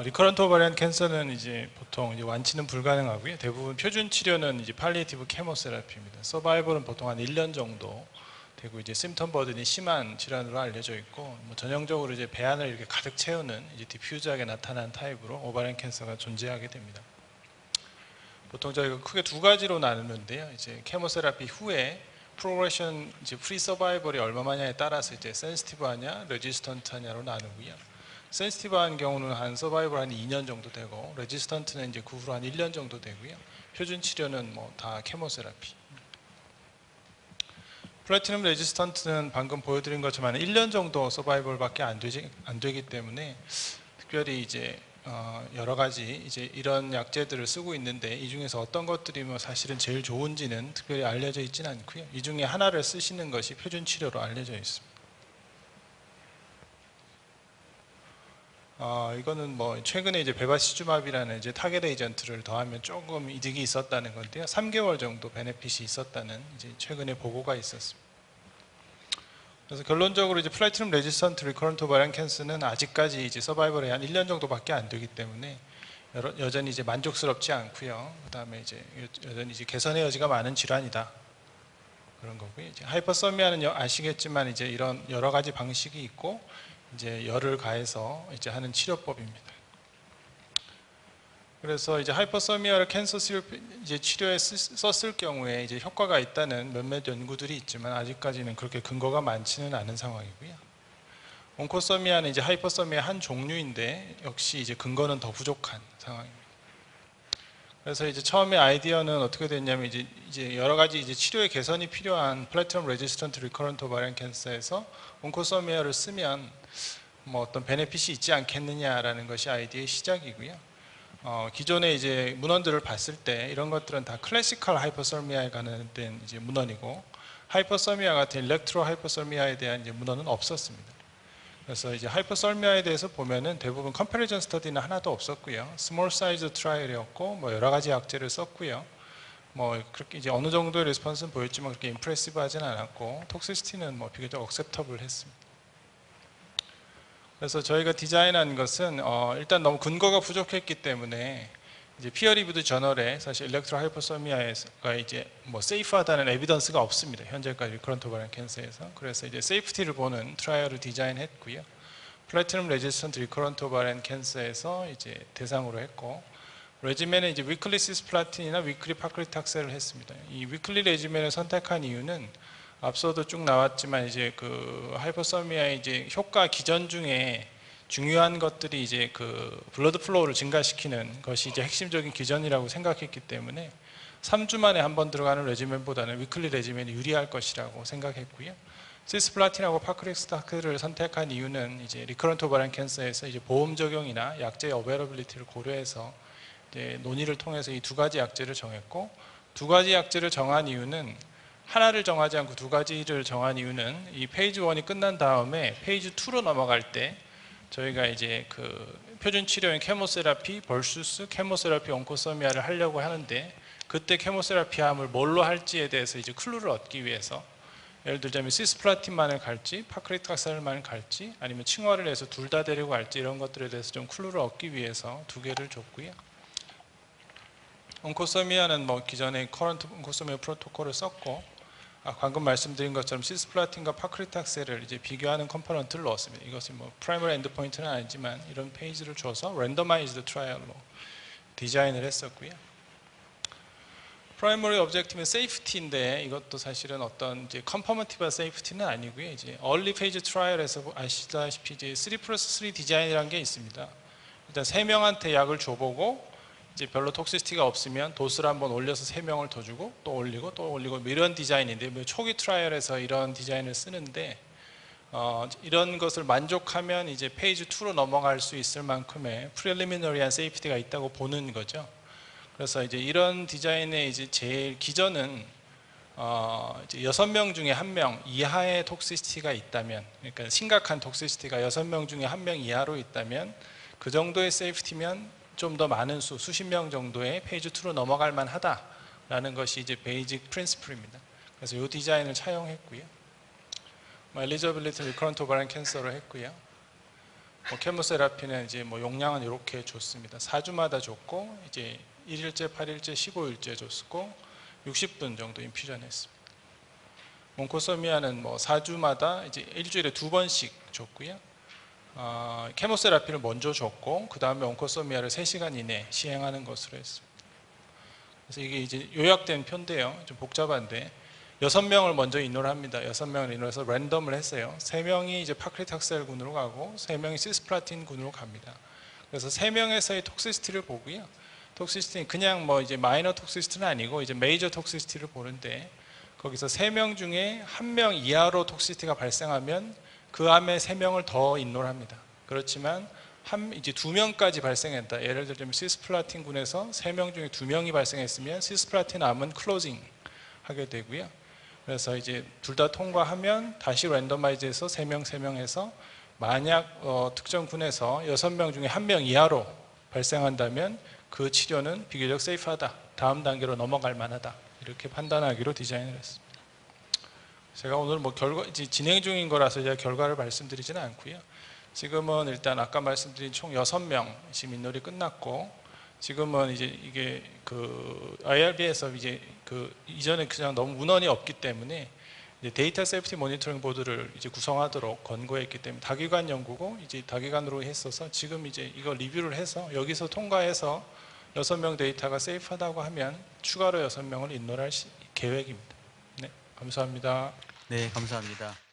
리커런트 오버리언 캔서는 이제 보통 이제 완치는 불가능하고요. 대부분 표준 치료는 이제 팔리에이티브 케모세라피입니다. 서바이벌은 보통 한 1년 정도 되고 이제 심텀 버든이 심한 질환으로 알려져 있고 뭐 전형적으로 이제 배안을 이렇게 가득 채우는 이제 디퓨즈하게 나타나는 타입으로 오버리언 캔서가 존재하게 됩니다. 보통 저희가 크게 두 가지로 나누는데요. 이제 케모세라피 후에 프로그레션 이제 프리 서바이벌이 얼마만냐에 따라서 이제 센시티브하냐, 레지스턴트하냐로 나누고요. 센시티브한 경우는 한 서바이벌 한 2년 정도 되고 레지스턴트는 이제 그 후로 한 1년 정도 되고요. 표준 치료는 뭐 다 케모세라피. 플래티넘 레지스턴트는 방금 보여드린 것처럼 한 1년 정도 서바이벌밖에 안 되기 때문에 특별히 이제 여러 가지 이제 이런 약제들을 쓰고 있는데 이 중에서 어떤 것들이 뭐 사실은 제일 좋은지는 특별히 알려져 있지는 않고요. 이 중에 하나를 쓰시는 것이 표준 치료로 알려져 있습니다. 이거는 뭐 최근에 이제 베바시주맙이라는 이제 타겟 에이전트를 더하면 조금 이득이 있었다는 건데요. 3개월 정도 베네핏이 있었다는 이제 최근에 보고가 있었습니다. 그래서 결론적으로 이제 플래티넘 레지스턴트 리커런트 오버리언 캔서는 아직까지 이제 서바이벌이 한 1년 정도밖에 안 되기 때문에 여전히 이제 만족스럽지 않고요. 그다음에 이제 여전히 이제 개선의 여지가 많은 질환이다. 그런 거고요. 이제 하이퍼서미아는 아시겠지만 이제 이런 여러 가지 방식이 있고 이제 열을 가해서 이제 하는 치료법입니다. 그래서 이제 하이퍼서미아를 캔서 이제 치료에 썼을 경우에 이제 효과가 있다는 몇몇 연구들이 있지만 아직까지는 그렇게 근거가 많지는 않은 상황이고요. 온코서미아는 이제 하이퍼서미아 한 종류인데 역시 이제 근거는 더 부족한 상황입니다. 그래서 이제 처음에 아이디어는 어떻게 됐냐면 이제 여러 가지 이제 치료의 개선이 필요한 플래티넘 레지스턴트 리커런트 오버리언 캔서에서 온코서미아를 쓰면 뭐 어떤 베네핏이 있지 않겠느냐라는 것이 아이디어의 시작이고요. 기존의 이제 문헌들을 봤을 때 이런 것들은 다 클래시컬 하이퍼서미아에 관련된 이제 문헌이고 하이퍼서미아 같은 일렉트로 하이퍼서미아에 대한 이제 문헌은 없었습니다. 그래서 이제 하이퍼서미아에 대해서 보면은 대부분 컴패리전 스터디는 하나도 없었고요. 스몰 사이즈 트라이얼이었고 뭐 여러 가지 약제를 썼고요. 뭐 그렇게 이제 어느 정도의 레스폰스는 보였지만 그렇게 임프레시브하지는 않았고 톡시시티는 뭐 비교적 억셉터블 했습니다. 그래서 저희가 디자인한 것은 일단 너무 근거가 부족했기 때문에 이제 피어 리뷰드 저널에 사실 일렉트로 하이퍼서미아가 이제 뭐 세이프하다는 에비던스가 없습니다. 현재까지 리커런트 오버리언 캔서에서. 그래서 이제 세이프티를 보는 트라이얼을 디자인했고요. 플래티넘 레지스턴트 리커런트 오버리언 캔서에서 이제 대상으로 했고 레지멘은 이제 위클리 시스플라틴이나 위클리 파크리탁셀을 했습니다. 이 위클리 레지멘을 선택한 이유는 앞서도 쭉 나왔지만 이제 그 하이퍼서미아의 이제 효과 기전 중에 중요한 것들이 이제 그 블러드 플로우를 증가시키는 것이 이제 핵심적인 기전이라고 생각했기 때문에 3주 만에 한 번 들어가는 레지멘보다는 위클리 레지멘이 유리할 것이라고 생각했고요. 시스플라틴하고 파크리탁셀을 선택한 이유는 이제 리커런트 오버리언 캔서에서 이제 보험 적용이나 약제의 어베러빌리티를 고려해서 이제 논의를 통해서 이 두 가지 약제를 정했고 두 가지 약제를 정한 이유는 하나를 정하지 않고 두 가지를 정한 이유는 이 페이지 1이 끝난 다음에 페이지 2로 넘어갈 때 저희가 이제 그 표준 치료인 케모세라피 벌수스 케모세라피 온코서미아를 하려고 하는데 그때 케모세라피함을 뭘로 할지에 대해서 이제 클루를 얻기 위해서 예를 들자면 시스플라틴만을 갈지 파크리탁셀만을 갈지 아니면 칭화를 해서 둘 다 데리고 갈지 이런 것들에 대해서 좀 클루를 얻기 위해서 두 개를 줬고요. 온코서미아는 뭐 기존의 커런트 온코서미아 프로토콜을 썼고 방금 말씀드린 것처럼 시스플라틴과 파크리탁셀을 이제 비교하는 컴포넌트를 넣었습니다. 이것이 뭐 프라이머리 엔드포인트는 아니지만 이런 페이지를 줘서 랜더마이즈드 트라이얼로 디자인을 했었고요. 프라이머리 오브젝티브는 세이프티인데 이것도 사실은 어떤 이제 컨퍼머티브 세이프티는 아니고요. 이제 얼리 페이지 트라이얼에서 아시다시피 이제 3+3 디자인이라는 게 있습니다. 일단 3명한테 약을 줘보고 이제 별로 톡시시티가 없으면 도수를 한번 올려서 3명을 더 주고 또 올리고 또 올리고 뭐 이런 디자인인데 뭐 초기 트라이얼에서 이런 디자인을 쓰는데 이런 것을 만족하면 이제 페이지 2로 넘어갈 수 있을 만큼의 프리리미너리한 세이프티가 있다고 보는 거죠. 그래서 이제 이런 디자인의 이제 제일 기전은 이제 6명 중에 1명 이하의 톡시시티가 있다면 그러니까 심각한 톡시시티가 6명 중에 1명 이하로 있다면 그 정도의 세이프티면 좀 더 많은 수십 명 정도의 페이지 2로 넘어갈 만하다라는 것이 이제 베이직 프린시플입니다. 그래서 이 디자인을 차용했고요. 엘리저빌리티 리커런트 오버리언 캔서로 했고요. 뭐 케모세라피는 이제 뭐 용량은 이렇게 줬습니다. 4주마다 줬고 이제 1일째, 8일째, 15일째 줬고 60분 정도 인퓨전했습니다. 몽코소미아는 뭐 4주마다 이제 일주일에 2번씩 줬고요. 케모세라피를 먼저 줬고 그 다음에 온코소미아를 3시간 이내 시행하는 것으로 했습니다. 그래서 이게 이제 요약된 표인데요. 좀 복잡한데 6명을 먼저 인로를 합니다. 6명을 인로해서 랜덤을 했어요. 3명이 이제 파크리탁셀 군으로 가고 3명이 시스플라틴 군으로 갑니다. 그래서 3명에서의 톡시시티를 보고요. 톡시시티는 그냥 뭐 이제 마이너 톡시시티는 아니고 이제 메이저 톡시시티를 보는데 거기서 3명 중에 1명 이하로 톡시시티가 발생하면 그 암에 3명을 더 인로를 합니다. 그렇지만 이제 2명까지 발생했다. 예를 들면 시스플라틴 군에서 3명 중에 2명이 발생했으면 시스플라틴 암은 클로징 하게 되고요. 그래서 이제 둘 다 통과하면 다시 랜더마이즈해서 3명 해서 만약 특정 군에서 6명 중에 1명 이하로 발생한다면 그 치료는 비교적 세이프하다. 다음 단계로 넘어갈 만하다. 이렇게 판단하기로 디자인을 했습니다. 제가 오늘 뭐 진행 중인 거라서 제가 결과를 말씀드리지는 않고요. 지금은 일단 아까 말씀드린 총 6명 지금 인롤이 끝났고 지금은 이제 이게 그 IRB에서 이제 그 이전에 그냥 너무 문헌이 없기 때문에 이제 데이터 세이프티 모니터링 보드를 이제 구성하도록 권고했기 때문에 다기관 연구고 이제 다기관으로 했어서 지금 이제 이거 리뷰를 해서 여기서 통과해서 6명 데이터가 세이프하다고 하면 추가로 6명을 인롤할 계획입니다. 네, 감사합니다. 네, 감사합니다.